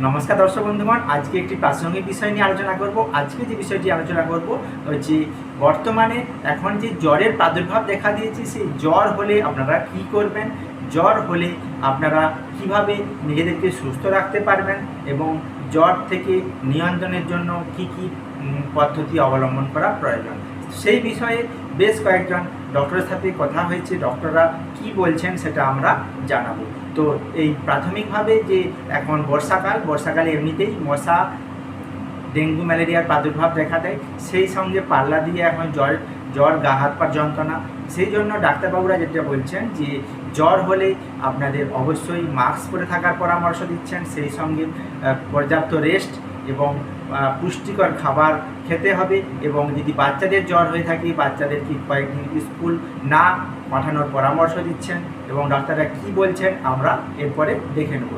নমস্কার দর্শক বন্ধুগণ, আজকে একটি প্রাসঙ্গিক বিষয় নিয়ে আলোচনা করব। আজকে যে বিষয়টি আলোচনা করব হচ্ছে বর্তমানে এখন যে জ্বরের প্রাদুর্ভাব দেখা দিয়েছে, সেই জ্বর হলে আপনারা কি করবেন, জ্বর হলে আপনারা কিভাবে নিজেদেরকে সুস্থ রাখতে পারবেন এবং জ্বর থেকে নিয়ন্ত্রণের জন্য কি কি পদ্ধতি অবলম্বন করা প্রয়োজন, সেই বিষয়ে বেশ কয়েকজন ডক্টরের সাথে কথা হয়েছে। ডক্টররা কি বলছেন সেটা আমরা জানাবো। তো এই প্রাথমিকভাবে যে এখন বর্ষাকালে এমনিতেই মশা, ডেঙ্গু, ম্যালেরিয়ার প্রাদুর্ভাব দেখা দেয়, সেই সঙ্গে পাল্লা দিয়ে এখন জ্বর গা হাত পা যন্ত্রণা। সেই জন্য ডাক্তারবাবুরা যেটা বলছেন যে জ্বর হলে আপনাদের অবশ্যই মাস্ক পরে থাকার পরামর্শ দিচ্ছেন, সেই সঙ্গে পর্যাপ্ত রেস্ট এবং পুষ্টিকর খাবার খেতে হবে। এবং যদি বাচ্চাদের জ্বর হয়ে থাকে, বাচ্চাদেরকে কয়েকদিন স্কুল না পাঠানোর পরামর্শ দিচ্ছেন এবং ডাক্তাররা কী বলছেন আমরা এরপরে দেখে নেব।